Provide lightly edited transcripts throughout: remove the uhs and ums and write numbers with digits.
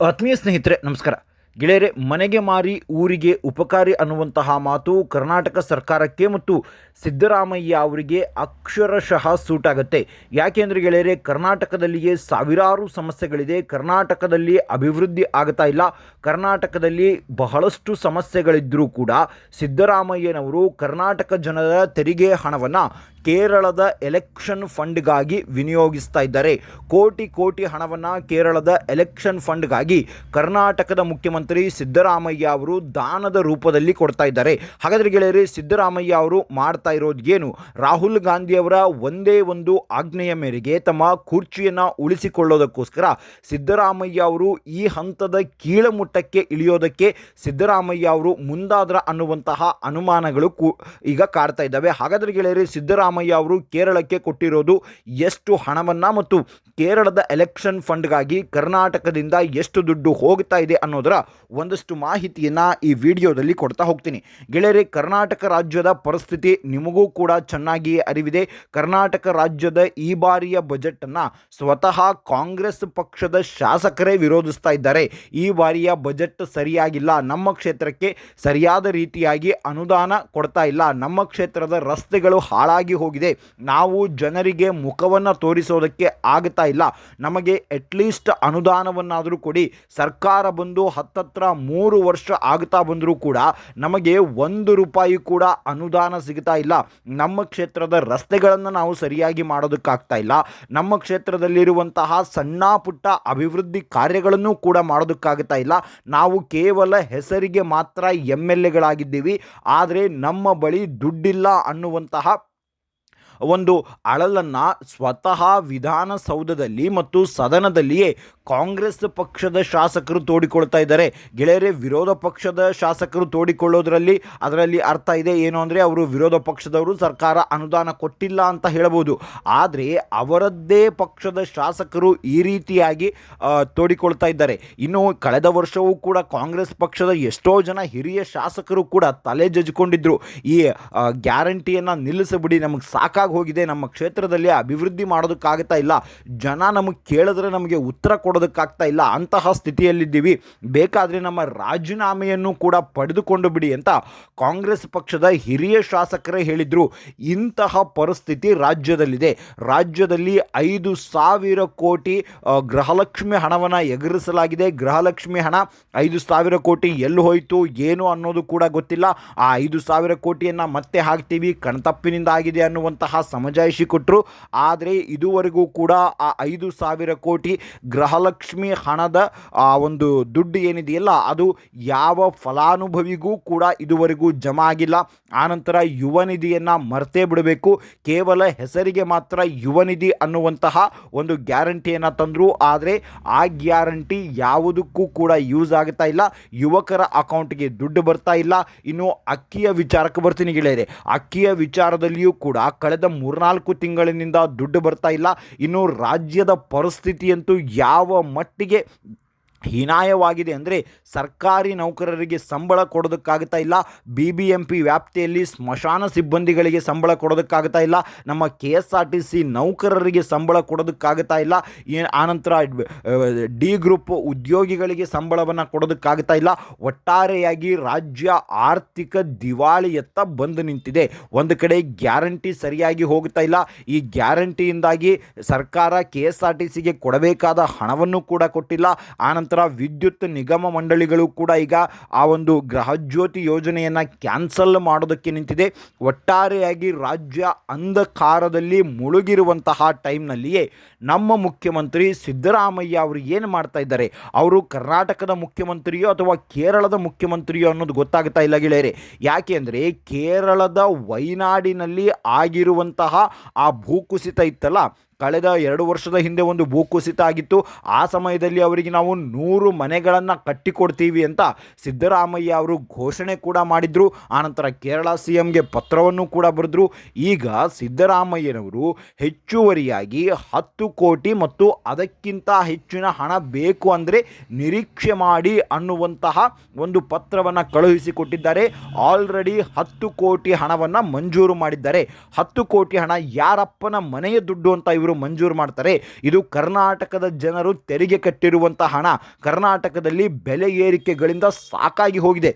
ಆತ್ಮೀಯ ಸ್ನೇಹಿತರೆ ನಮಸ್ಕಾರ. ಗೆಳೆಯರೆ, ಮನೆಗೆ ಮಾರಿ ಊರಿಗೆ ಉಪಕಾರಿ ಅನ್ನುವಂತಹ ಮಾತು ಕರ್ನಾಟಕ ಸರ್ಕಾರಕ್ಕೆ ಮತ್ತು ಸಿದ್ದರಾಮಯ್ಯ ಅವರಿಗೆ ಅಕ್ಷರಶಃ ಸೂಟ್ ಆಗುತ್ತೆ. ಯಾಕೆಂದರೆ ಗೆಳೆಯರೆ, ಕರ್ನಾಟಕದಲ್ಲಿಯೇ ಸಾವಿರಾರು ಸಮಸ್ಯೆಗಳಿದೆ. ಕರ್ನಾಟಕದಲ್ಲಿ ಅಭಿವೃದ್ಧಿ ಆಗ್ತಾ ಇಲ್ಲ. ಕರ್ನಾಟಕದಲ್ಲಿ ಬಹಳಷ್ಟು ಸಮಸ್ಯೆಗಳಿದ್ದರೂ ಕೂಡ ಸಿದ್ದರಾಮಯ್ಯನವರು ಕರ್ನಾಟಕ ಜನರ ತೆರಿಗೆ ಹಣವನ್ನು ಕೇರಳದ ಎಲೆಕ್ಷನ್ ಫಂಡ್ಗಾಗಿ ವಿನಿಯೋಗಿಸ್ತಾ ಇದ್ದಾರೆ. ಕೋಟಿ ಕೋಟಿ ಹಣವನ್ನು ಕೇರಳದ ಎಲೆಕ್ಷನ್ ಫಂಡ್ಗಾಗಿ ಕರ್ನಾಟಕದ ಮುಖ್ಯಮಂತ್ರಿ ಸಿದ್ದರಾಮಯ್ಯ ಅವರು ದಾನದ ರೂಪದಲ್ಲಿ ಕೊಡ್ತಾ ಇದ್ದಾರೆ. ಹಾಗಾದರೆ ಗೆಳೆಯರೆ, ಸಿದ್ದರಾಮಯ್ಯ ಅವರು ಮಾಡ್ತಾ ಇರೋದು ಏನು? ರಾಹುಲ್ ಗಾಂಧಿಯವರ ಒಂದೇ ಒಂದು ಆಜ್ಞೆಯ ಮೇರೆಗೆ ತಮ್ಮ ಕುರ್ಚಿಯನ್ನು ಉಳಿಸಿಕೊಳ್ಳೋದಕ್ಕೋಸ್ಕರ ಸಿದ್ದರಾಮಯ್ಯ ಅವರು ಈ ಹಂತದ ಕೀಳಮುಟ್ಟಕ್ಕೆ ಇಳಿಯೋದಕ್ಕೆ ಸಿದ್ದರಾಮಯ್ಯ ಅವರು ಮುಂದಾದ್ರ ಅನ್ನುವಂತಹ ಅನುಮಾನಗಳು ಈಗ ಕಾಡ್ತಾ ಇದ್ದಾವೆ. ಹಾಗಾದರೆ ಗೆಳೆಯರೆ, ಸಿದ್ದರಾಮಯ್ಯ ಅವರು ಕೇರಳಕ್ಕೆ ಕೊಟ್ಟಿರೋದು ಎಷ್ಟು ಹಣವನ್ನು ಮತ್ತು ಕೇರಳದ ಎಲೆಕ್ಷನ್ ಫಂಡ್ಗಾಗಿ ಕರ್ನಾಟಕದಿಂದ ಎಷ್ಟು ದುಡ್ಡು ಹೋಗ್ತಾ ಇದೆ ಅನ್ನೋದರ ಒಂದಷ್ಟು ಮಾಹಿತಿಯನ್ನು ಈ ವಿಡಿಯೋದಲ್ಲಿ ಕೊಡ್ತಾ ಹೋಗ್ತೀನಿ. ಗೆಳೆಯರೆ, ಕರ್ನಾಟಕ ರಾಜ್ಯದ ಪರಿಸ್ಥಿತಿ ನಿಮಗೂ ಕೂಡ ಚೆನ್ನಾಗಿ ಅರಿವಿದೆ. ಕರ್ನಾಟಕ ರಾಜ್ಯದ ಈ ಬಾರಿಯ ಬಜೆಟನ್ನು ಸ್ವತಃ ಕಾಂಗ್ರೆಸ್ ಪಕ್ಷದ ಶಾಸಕರೇ ವಿರೋಧಿಸ್ತಾ ಇದ್ದಾರೆ. ಈ ಬಾರಿಯ ಬಜೆಟ್ ಸರಿಯಾಗಿಲ್ಲ, ನಮ್ಮ ಕ್ಷೇತ್ರಕ್ಕೆ ಸರಿಯಾದ ರೀತಿಯಾಗಿ ಅನುದಾನ ಕೊಡ್ತಾ ಇಲ್ಲ, ನಮ್ಮ ಕ್ಷೇತ್ರದ ರಸ್ತೆಗಳು ಹಾಳಾಗಿ ಹೋಗಿದೆ, ನಾವು ಜನರಿಗೆ ಮುಖವನ್ನು ತೋರಿಸೋದಕ್ಕೆ ಆಗ್ತಾ ಇಲ್ಲ, ನಮಗೆ ಅಟ್ಲೀಸ್ಟ್ ಅನುದಾನವನ್ನಾದರೂ ಕೊಡಿ. ಸರ್ಕಾರ ಬಂದು ಹತ್ತತ್ರ 3 ವರ್ಷ ಆಗ್ತಾ ಬಂದರೂ ಕೂಡ ನಮಗೆ 1 ರೂಪಾಯಿ ಕೂಡ ಅನುದಾನ ಸಿಗ್ತಾ ಇಲ್ಲ. ನಮ್ಮ ಕ್ಷೇತ್ರದ ರಸ್ತೆಗಳನ್ನು ನಾವು ಸರಿಯಾಗಿ ಮಾಡೋದಕ್ಕಾಗ್ತಾ ಇಲ್ಲ. ನಮ್ಮ ಕ್ಷೇತ್ರದಲ್ಲಿರುವಂತಹ ಸಣ್ಣ ಪುಟ್ಟ ಅಭಿವೃದ್ಧಿ ಕಾರ್ಯಗಳನ್ನು ಕೂಡ ಮಾಡೋದಕ್ಕಾಗ್ತಾ ಇಲ್ಲ. ನಾವು ಕೇವಲ ಹೆಸರಿಗೆ ಮಾತ್ರ MLAಗಳಾಗಿದ್ದೀವಿ, ಆದರೆ ನಮ್ಮ ಬಳಿ ದುಡ್ಡಿಲ್ಲ ಅನ್ನುವಂತಹ ಒಂದು ಅಳಲನ್ನು ಸ್ವತಃ ವಿಧಾನಸೌಧದಲ್ಲಿ ಮತ್ತು ಸದನದಲ್ಲಿಯೇ ಕಾಂಗ್ರೆಸ್ ಪಕ್ಷದ ಶಾಸಕರು ತೋಡಿಕೊಳ್ತಾ ಇದ್ದಾರೆ. ಗೆಳೆಯರೆ, ವಿರೋಧ ಪಕ್ಷದ ಶಾಸಕರು ತೋಡಿಕೊಳ್ಳೋದ್ರಲ್ಲಿ ಅದರಲ್ಲಿ ಅರ್ಥ ಇದೆ. ಏನು ಅಂದರೆ, ಅವರು ವಿರೋಧ ಪಕ್ಷದವರು ಸರ್ಕಾರ ಅನುದಾನ ಕೊಟ್ಟಿಲ್ಲ ಅಂತ ಹೇಳಬಹುದು. ಆದರೆ ಅವರದ್ದೇ ಪಕ್ಷದ ಶಾಸಕರು ಈ ರೀತಿಯಾಗಿ ತೋಡಿಕೊಳ್ತಾ ಇದ್ದಾರೆ. ಇನ್ನು ಕಳೆದ ವರ್ಷವೂ ಕೂಡ ಕಾಂಗ್ರೆಸ್ ಪಕ್ಷದ ಎಷ್ಟೋ ಜನ ಹಿರಿಯ ಶಾಸಕರು ಕೂಡ ತಲೆ ಜಜ್ಕೊಂಡಿದ್ರು. ಈ ಗ್ಯಾರಂಟಿಯನ್ನು ನಿಲ್ಲಿಸಿಬಿಡಿ, ನಮಗೆ ಸಾಕಾಗಿ ಹೋಗಿದೆ, ನಮ್ಮ ಕ್ಷೇತ್ರದಲ್ಲಿ ಅಭಿವೃದ್ಧಿ ಮಾಡೋದಕ್ಕಾಗ್ತಾ ಇಲ್ಲ, ಜನ ನಮಗೆ ಕೇಳಿದ್ರೆ ನಮಗೆ ಉತ್ತರ ಕೊಡೋದಕ್ಕಾಗ್ತಾ ಇಲ್ಲ, ಅಂತಹ ಸ್ಥಿತಿಯಲ್ಲಿದ್ದೀವಿ, ಬೇಕಾದರೆ ನಮ್ಮ ರಾಜೀನಾಮೆಯನ್ನು ಕೂಡ ಪಡೆದುಕೊಂಡು ಬಿಡಿ ಅಂತ ಕಾಂಗ್ರೆಸ್ ಪಕ್ಷದ ಹಿರಿಯ ಶಾಸಕರೇ ಹೇಳಿದರು. ಇಂತಹ ಪರಿಸ್ಥಿತಿ ರಾಜ್ಯದಲ್ಲಿದೆ. ರಾಜ್ಯದಲ್ಲಿ 5,000 ಕೋಟಿ ಗೃಹಲಕ್ಷ್ಮಿ ಹಣವನ್ನು ಎಗರಿಸಲಾಗಿದೆ. ಗೃಹಲಕ್ಷ್ಮಿ ಹಣ 5,000 ಕೋಟಿ ಎಲ್ಲಿ ಹೋಯಿತು ಏನು ಅನ್ನೋದು ಕೂಡ ಗೊತ್ತಿಲ್ಲ. ಆ 5,000 ಕೋಟಿಯನ್ನು ಮತ್ತೆ ಹಾಕ್ತೀವಿ, ಕಣ್ತಪ್ಪಿನಿಂದ ಆಗಿದೆ ಅನ್ನುವಂತಹ ಸಮಜಾಯಿಷಿ ಕೊಟ್ಟರು. ಆದರೆ ಇದುವರೆಗೂ ಕೂಡ ಆ 5,000 ಕೋಟಿ ಗೃಹಲಕ್ಷ್ಮಿ ಹಣದ ಒಂದು ದುಡ್ಡು ಏನಿದೆಯಲ್ಲ, ಅದು ಯಾವ ಫಲಾನುಭವಿಗೂ ಕೂಡ ಇದುವರೆಗೂ ಜಮಾ ಆಗಿಲ್ಲ. ಆನಂತರ ಯುವ ನಿಧಿಯನ್ನು ಮರ್ತೇ ಬಿಡಬೇಕು, ಕೇವಲ ಹೆಸರಿಗೆ ಮಾತ್ರ ಯುವ ನಿಧಿ ಅನ್ನುವಂತಹ ಒಂದು ಗ್ಯಾರಂಟಿಯನ್ನು ತಂದರು. ಆದರೆ ಆ ಗ್ಯಾರಂಟಿ ಯಾವುದಕ್ಕೂ ಕೂಡ ಯೂಸ್ ಆಗ್ತಾ ಇಲ್ಲ, ಯುವಕರ ಅಕೌಂಟ್ಗೆ ದುಡ್ಡು ಬರ್ತಾ ಇಲ್ಲ. ಇನ್ನು ಅಕ್ಕಿಯ ವಿಚಾರಕ್ಕೆ ಬರ್ತೀನಿ ಗೆಳೆಯರೆ, ಅಕ್ಕಿಯ ವಿಚಾರದಲ್ಲಿಯೂ ಕೂಡ ಕಳೆದ 3-4 ತಿಂಗಳಿನಿಂದ ದುಡ್ಡು ಬರ್ತಾ ಇಲ್ಲ. ಇನ್ನು ರಾಜ್ಯದ ಪರಿಸ್ಥಿತಿಯಂತೂ ಯಾವ ಮಟ್ಟಿಗೆ ಹೀನಾಯವಾಗಿದೆ ಅಂದರೆ, ಸರ್ಕಾರಿ ನೌಕರರಿಗೆ ಸಂಬಳ ಕೊಡೋದಕ್ಕಾಗ್ತಾ ಇಲ್ಲ, BBMP ವ್ಯಾಪ್ತಿಯಲ್ಲಿ ಸ್ಮಶಾನ ಸಿಬ್ಬಂದಿಗಳಿಗೆ ಸಂಬಳ ಕೊಡೋದಕ್ಕಾಗ್ತಾ ಇಲ್ಲ, ನಮ್ಮ KSRTC ನೌಕರರಿಗೆ ಸಂಬಳ ಕೊಡೋದಕ್ಕಾಗ್ತಾ ಇಲ್ಲ, ಆನಂತರ D ಗ್ರೂಪ್ ಉದ್ಯೋಗಿಗಳಿಗೆ ಸಂಬಳವನ್ನು ಕೊಡೋದಕ್ಕಾಗ್ತಾ ಇಲ್ಲ. ಒಟ್ಟಾರೆಯಾಗಿ ರಾಜ್ಯ ಆರ್ಥಿಕ ದಿವಾಳಿಯತ್ತ ಬಂದು ನಿಂತಿದೆ. ಒಂದು ಕಡೆ ಗ್ಯಾರಂಟಿ ಸರಿಯಾಗಿ ಹೋಗ್ತಾ ಇಲ್ಲ. ಈ ಗ್ಯಾರಂಟಿಯಿಂದಾಗಿ ಸರ್ಕಾರ KSRTCಗೆ ಕೊಡಬೇಕಾದ ಹಣವನ್ನು ಕೂಡ ಕೊಟ್ಟಿಲ್ಲ. ಆನಂತರ ವಿದ್ಯುತ್ ನಿಗಮ ಮಂಡಳಿಗಳು ಕೂಡ ಈಗ ಆ ಒಂದು ಗೃಹಜ್ಯೋತಿ ಯೋಜನೆಯನ್ನು ಕ್ಯಾನ್ಸಲ್ ಮಾಡೋದಕ್ಕೆ ನಿಂತಿದೆ. ಒಟ್ಟಾರೆಯಾಗಿ ರಾಜ್ಯ ಅಂಧಕಾರದಲ್ಲಿ ಮುಳುಗಿರುವಂತಹ ಟೈಮ್ನಲ್ಲಿಯೇ ನಮ್ಮ ಮುಖ್ಯಮಂತ್ರಿ ಸಿದ್ದರಾಮಯ್ಯ ಅವರು ಏನು ಮಾಡ್ತಾ ಇದ್ದಾರೆ? ಅವರು ಕರ್ನಾಟಕದ ಮುಖ್ಯಮಂತ್ರಿಯೋ ಅಥವಾ ಕೇರಳದ ಮುಖ್ಯಮಂತ್ರಿಯೋ ಅನ್ನೋದು ಗೊತ್ತಾಗ್ತಾ ಇಲ್ಲ ಗೆಳೆಯರೆ. ಯಾಕೆ ಅಂದರೆ, ಕೇರಳದ ವೈನಾಡಿನಲ್ಲಿ ಆಗಿರುವಂತಹ ಆ ಭೂಕುಸಿತ ಇತ್ತಲ್ಲ, ಕಳೆದ 2 ವರ್ಷದ ಹಿಂದೆ ಒಂದು ಭೂಕುಸಿತ ಆಗಿತ್ತು. ಆ ಸಮಯದಲ್ಲಿ ಅವರಿಗೆ ನಾವು 100 ಮನೆಗಳನ್ನು ಕಟ್ಟಿಕೊಡ್ತೀವಿ ಅಂತ ಸಿದ್ದರಾಮಯ್ಯ ಅವರು ಘೋಷಣೆ ಕೂಡ ಮಾಡಿದರು. ಆನಂತರ ಕೇರಳ CMಗೆ ಪತ್ರವನ್ನು ಕೂಡ ಬರೆದರು. ಈಗ ಸಿದ್ದರಾಮಯ್ಯನವರು ಹೆಚ್ಚುವರಿಯಾಗಿ 10 ಕೋಟಿ ಮತ್ತು ಅದಕ್ಕಿಂತ ಹೆಚ್ಚಿನ ಹಣ ಬೇಕು ಅಂದರೆ ನಿರೀಕ್ಷೆ ಮಾಡಿ ಅನ್ನುವಂತಹ ಒಂದು ಪತ್ರವನ್ನು ಕಳುಹಿಸಿಕೊಟ್ಟಿದ್ದಾರೆ. ಆಲ್ರೆಡಿ 10 ಕೋಟಿ ಹಣವನ್ನು ಮಂಜೂರು ಮಾಡಿದ್ದಾರೆ. 10 ಕೋಟಿ ಹಣ ಯಾರಪ್ಪನ ಮನೆಯ ದುಡ್ಡು ಅಂತ ಇವರು ಇವರು ಮಂಜೂರು ಮಾಡ್ತಾರೆ. ಇದು ಕರ್ನಾಟಕದ ಜನರು ತೆರಿಗೆ ಕಟ್ಟಿರುವಂಥ ಹಣ. ಕರ್ನಾಟಕದಲ್ಲಿ ಬೆಲೆ ಏರಿಕೆಗಳಿಂದ ಸಾಕಾಗಿ ಹೋಗಿದೆ.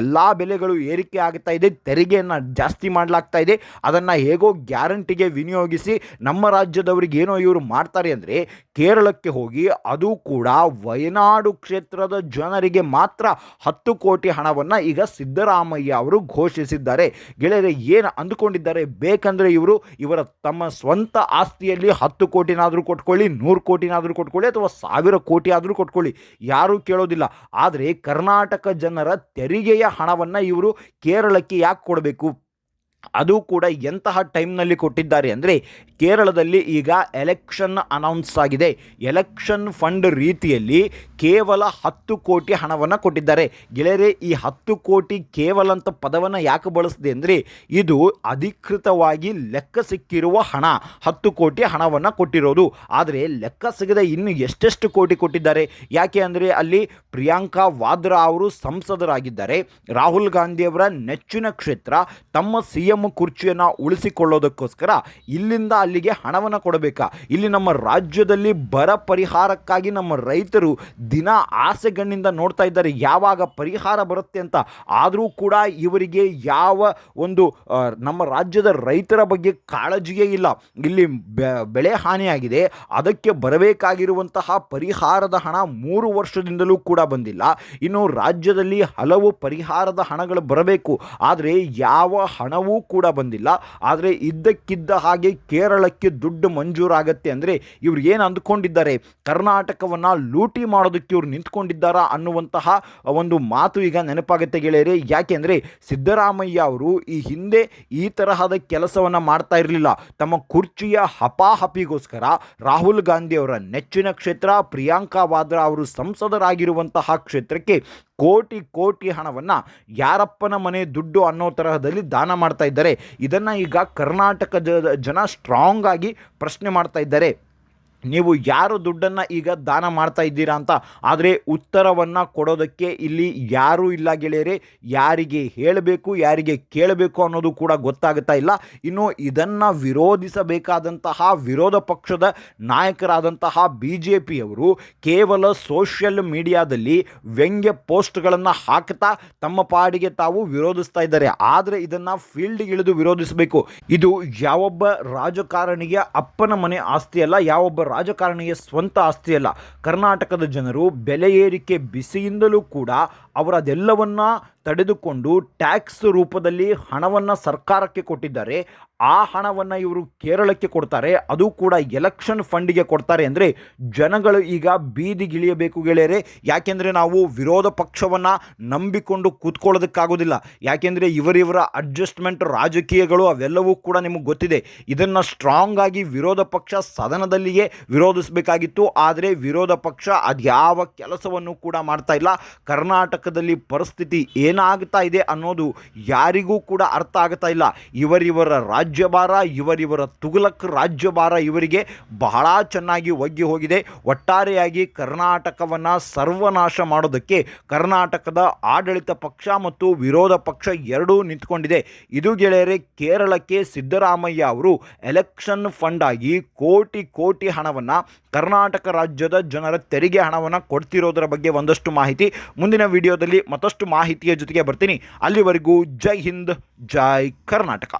ಎಲ್ಲ ಬೆಲೆಗಳು ಏರಿಕೆ ಆಗ್ತಾ ಇದೆ, ತೆರಿಗೆಯನ್ನು ಜಾಸ್ತಿ ಮಾಡಲಾಗ್ತಾ ಇದೆ. ಅದನ್ನು ಹೇಗೋ ಗ್ಯಾರಂಟಿಗೆ ವಿನಿಯೋಗಿಸಿ ನಮ್ಮ ರಾಜ್ಯದವರಿಗೆ ಏನೋ ಇವರು ಮಾಡ್ತಾರೆ ಅಂದರೆ ಕೇರಳಕ್ಕೆ ಹೋಗಿ ಅದು ಕೂಡ ವಯನಾಡು ಕ್ಷೇತ್ರದ ಜನರಿಗೆ ಮಾತ್ರ 10 ಕೋಟಿ ಹಣವನ್ನು ಈಗ ಸಿದ್ದರಾಮಯ್ಯ ಅವರು ಘೋಷಿಸಿದ್ದಾರೆ. ಗೆಳೆಯರೆ, ಏನು ಅಂದುಕೊಂಡಿದ್ದಾರೆ? ಬೇಕಂದರೆ ಇವರ ತಮ್ಮ ಸ್ವಂತ ಆಸ್ತಿಯಲ್ಲಿ 10 ಕೋಟಿನಾದರೂ ಕೊಟ್ಕೊಳ್ಳಿ, 100 ಕೋಟಿನಾದರೂ ಕೊಟ್ಕೊಳ್ಳಿ, ಅಥವಾ 1000 ಕೋಟಿ ಆದರೂ ಕೊಟ್ಕೊಳ್ಳಿ, ಯಾರೂ ಕೇಳೋದಿಲ್ಲ. ಆದರೆ ಕರ್ನಾಟಕ ಜನರ ತೆರಿಗೆಯ ಹಣವನ್ನು ಇವರು ಕೇರಳಕ್ಕೆ ಯಾಕೆ ಕೊಡಬೇಕು? ಅದು ಕೂಡ ಎಂತಹ ಟೈಮ್ನಲ್ಲಿ ಕೊಟ್ಟಿದ್ದಾರೆ ಅಂದರೆ ಕೇರಳದಲ್ಲಿ ಈಗ ಎಲೆಕ್ಷನ್ ಅನೌನ್ಸ್ ಆಗಿದೆ. ಎಲೆಕ್ಷನ್ ಫಂಡ್ ರೀತಿಯಲ್ಲಿ ಕೇವಲ 10 ಕೋಟಿ ಹಣವನ್ನು ಕೊಟ್ಟಿದ್ದಾರೆ. ಗೆಳೆಯರೆ, ಈ 10 ಕೋಟಿ ಕೇವಲ ಅಂತ ಪದವನ್ನು ಯಾಕೆ ಬಳಸಿದೆ ಅಂದರೆ ಇದು ಅಧಿಕೃತವಾಗಿ ಲೆಕ್ಕ ಸಿಕ್ಕಿರುವ ಹಣ. 10 ಕೋಟಿ ಹಣವನ್ನು ಕೊಟ್ಟಿರೋದು. ಆದರೆ ಲೆಕ್ಕ ಸಿಗದೆ ಇನ್ನು ಎಷ್ಟೆಷ್ಟು ಕೋಟಿ ಕೊಟ್ಟಿದ್ದಾರೆ. ಯಾಕೆ ಅಂದರೆ ಅಲ್ಲಿ ಪ್ರಿಯಾಂಕಾ ವಾದ್ರಾ ಅವರು ಸಂಸದರಾಗಿದ್ದಾರೆ. ರಾಹುಲ್ ಗಾಂಧಿಯವರ ನೆಚ್ಚಿನ ಕ್ಷೇತ್ರ. ತಮ್ಮ CM ಕುರ್ಚಿಯನ್ನು ಉಳಿಸಿಕೊಳ್ಳೋದಕ್ಕೋಸ್ಕರ ಇಲ್ಲಿಂದ ಅಲ್ಲಿಗೆ ಹಣವನ್ನು ಕೊಡಬೇಕಾ? ಇಲ್ಲಿ ನಮ್ಮ ರಾಜ್ಯದಲ್ಲಿ ಬರ ಪರಿಹಾರಕ್ಕಾಗಿ ನಮ್ಮ ರೈತರು ದಿನ ಆಸೆಗಣ್ಣಿಂದ ನೋಡ್ತಾ ಇದ್ದಾರೆ ಯಾವಾಗ ಪರಿಹಾರ ಬರುತ್ತೆ ಅಂತ. ಆದರೂ ಕೂಡ ಇವರಿಗೆ ಯಾವ ಒಂದು ನಮ್ಮ ರಾಜ್ಯದ ರೈತರ ಬಗ್ಗೆ ಕಾಳಜಿಯೇ ಇಲ್ಲ. ಇಲ್ಲಿ ಬೆಳೆ ಹಾನಿಯಾಗಿದೆ, ಅದಕ್ಕೆ ಬರಬೇಕಾಗಿರುವಂತಹ ಪರಿಹಾರದ ಹಣ 3 ವರ್ಷದಿಂದಲೂ ಕೂಡ ಬಂದಿಲ್ಲ. ಇನ್ನು ರಾಜ್ಯದಲ್ಲಿ ಹಲವು ಪರಿಹಾರದ ಹಣಗಳು ಬರಬೇಕು, ಆದರೆ ಯಾವ ಹಣವೂ ಕೂಡ ಬಂದಿಲ್ಲ. ಆದರೆ ಇದ್ದಕ್ಕಿದ್ದ ಹಾಗೆ ಕೇರಳಕ್ಕೆ ದುಡ್ಡು ಮಂಜೂರಾಗತ್ತೆ ಅಂದರೆ ಇವ್ರು ಏನು ಅಂದ್ಕೊಂಡಿದ್ದಾರೆ? ಕರ್ನಾಟಕವನ್ನು ಲೂಟಿ ಮಾಡೋದಕ್ಕೆ ಇವ್ರು ನಿಂತ್ಕೊಂಡಿದ್ದಾರಾ ಅನ್ನುವಂತಹ ಒಂದು ಮಾತು ಈಗ ನೆನಪಾಗುತ್ತೆ ಗೆಳೆಯರೆ. ಯಾಕೆಂದರೆ ಸಿದ್ದರಾಮಯ್ಯ ಅವರು ಈ ಹಿಂದೆ ಈ ತರಹದ ಕೆಲಸವನ್ನು ಮಾಡ್ತಾ ಇರಲಿಲ್ಲ. ತಮ್ಮ ಕುರ್ಚಿಯ ಹಪಾಹಪಿಗೋಸ್ಕರ ರಾಹುಲ್ ಗಾಂಧಿ ಅವರ ನೆಚ್ಚಿನ ಕ್ಷೇತ್ರ, ಪ್ರಿಯಾಂಕಾ ವಾದ್ರಾ ಅವರು ಸಂಸದರಾಗಿರುವಂತಹ ಕ್ಷೇತ್ರಕ್ಕೆ ಕೋಟಿ ಕೋಟಿ ಹಣವನ್ನು ಯಾರಪ್ಪನ ಮನೆ ದುಡ್ಡು ಅನ್ನೋ ತರಹದಲ್ಲಿ ದಾನ ಮಾಡ್ತಾ ಇದ್ದಾರೆ. ಇದನ್ನು ಈಗ ಕರ್ನಾಟಕ ಜನ ಸ್ಟ್ರಾಂಗ್ ಆಗಿ ಪ್ರಶ್ನೆ ಮಾಡ್ತಾ ಇದ್ದಾರೆ. ನೀವು ಯಾರು ದುಡ್ಡನ್ನು ಈಗ ದಾನ ಮಾಡ್ತಾ ಇದ್ದೀರಾ ಅಂತ. ಆದರೆ ಉತ್ತರವನ್ನು ಕೊಡೋದಕ್ಕೆ ಇಲ್ಲಿ ಯಾರೂ ಇಲ್ಲ ಗೆಳೆಯರೆ. ಯಾರಿಗೆ ಹೇಳಬೇಕು, ಯಾರಿಗೆ ಕೇಳಬೇಕು ಅನ್ನೋದು ಕೂಡ ಗೊತ್ತಾಗ್ತಾ ಇಲ್ಲ. ಇನ್ನು ಇದನ್ನು ವಿರೋಧಿಸಬೇಕಾದಂತಹ ವಿರೋಧ ಪಕ್ಷದ ನಾಯಕರಾದಂತಹ BJPಯವರು ಕೇವಲ ಸೋಷಿಯಲ್ ಮೀಡಿಯಾದಲ್ಲಿ ವ್ಯಂಗ್ಯ ಪೋಸ್ಟ್ಗಳನ್ನು ಹಾಕ್ತಾ ತಮ್ಮ ಪಾಡಿಗೆ ತಾವು ವಿರೋಧಿಸ್ತಾ ಇದ್ದಾರೆ. ಆದರೆ ಇದನ್ನು ಫೀಲ್ಡ್ಗೆ ಇಳಿದು ವಿರೋಧಿಸಬೇಕು. ಇದು ಯಾವೊಬ್ಬ ರಾಜಕಾರಣಿಯ ಅಪ್ಪನ ಮನೆ ಆಸ್ತಿ ಅಲ್ಲ, ಯಾವೊಬ್ಬ ರಾಜಕಾರಣಿಯ ಸ್ವಂತ ಆಸ್ತಿಯಲ್ಲ. ಕರ್ನಾಟಕದ ಜನರು ಬೆಲೆ ಏರಿಕೆ ಬಿಸಿಯಿಂದಲೂ ಕೂಡ ಅವರದೆಲ್ಲವನ್ನ ತಡೆದುಕೊಂಡು ಟ್ಯಾಕ್ಸ್ ರೂಪದಲ್ಲಿ ಹಣವನ್ನು ಸರ್ಕಾರಕ್ಕೆ ಕೊಟ್ಟಿದ್ದಾರೆ. ಆ ಹಣವನ್ನು ಇವರು ಕೇರಳಕ್ಕೆ ಕೊಡ್ತಾರೆ, ಅದು ಕೂಡ ಎಲೆಕ್ಷನ್ ಫಂಡಿಗೆ ಕೊಡ್ತಾರೆ ಅಂದರೆ ಜನಗಳು ಈಗ ಬೀದಿಗಿಳಿಯಬೇಕು ಗೆಳೆಯರೆ. ಯಾಕೆಂದರೆ ನಾವು ವಿರೋಧ ಪಕ್ಷವನ್ನು ನಂಬಿಕೊಂಡು ಕೂತ್ಕೊಳ್ಳೋದಕ್ಕಾಗೋದಿಲ್ಲ. ಯಾಕೆಂದರೆ ಇವರಿವರ ಅಡ್ಜಸ್ಟ್ಮೆಂಟ್ ರಾಜಕೀಯಗಳು ಅವೆಲ್ಲವೂ ಕೂಡ ನಿಮಗೆ ಗೊತ್ತಿದೆ. ಇದನ್ನು ಸ್ಟ್ರಾಂಗ್ ಆಗಿ ವಿರೋಧ ಪಕ್ಷ ಸದನದಲ್ಲಿಯೇ ವಿರೋಧಿಸಬೇಕಾಗಿತ್ತು. ಆದರೆ ವಿರೋಧ ಪಕ್ಷ ಅದ್ಯಾವ ಕೆಲಸವನ್ನು ಕೂಡ ಮಾಡ್ತಾ ಇಲ್ಲ. ಕರ್ನಾಟಕದಲ್ಲಿ ಪರಿಸ್ಥಿತಿ ಏನಾಗ್ತಾ ಇದೆ ಅನ್ನೋದು ಯಾರಿಗೂ ಕೂಡ ಅರ್ಥ ಆಗ್ತಾ ಇಲ್ಲ. ಇವರಿವರ ರಾಜ್ಯಭಾರ, ಇವರಿವರ ತುಘಲಕ್ ರಾಜ್ಯಭಾರ ಇವರಿಗೆ ಬಹಳ ಚೆನ್ನಾಗಿ ಒಗ್ಗಿ ಹೋಗಿದೆ. ಒಟ್ಟಾರೆಯಾಗಿ ಕರ್ನಾಟಕವನ್ನು ಸರ್ವನಾಶ ಮಾಡೋದಕ್ಕೆ ಕರ್ನಾಟಕದ ಆಡಳಿತ ಪಕ್ಷ ಮತ್ತು ವಿರೋಧ ಪಕ್ಷ ಎರಡೂ ನಿಂತ್ಕೊಂಡಿದೆ. ಇದು ಗೆಳೆಯರೆ, ಕೇರಳಕ್ಕೆ ಸಿದ್ದರಾಮಯ್ಯ ಅವರು ಎಲೆಕ್ಷನ್ ಫಂಡ್ ಆಗಿ ಕೋಟಿ ಕೋಟಿ ಹಣವನ್ನು ಕರ್ನಾಟಕ ರಾಜ್ಯದ ಜನರ ತೆರಿಗೆ ಹಣವನ್ನು ಕೊಡ್ತಿರೋದರ ಬಗ್ಗೆ ಒಂದಷ್ಟು ಮಾಹಿತಿ. ಮುಂದಿನ ವಿಡಿಯೋದಲ್ಲಿ ಮತ್ತಷ್ಟು ಮಾಹಿತಿಯ ಜೊತೆಗೆ ಬರ್ತೀನಿ. ಅಲ್ಲಿವರೆಗೂ ಜೈ ಹಿಂದ್, ಜೈ ಕರ್ನಾಟಕ.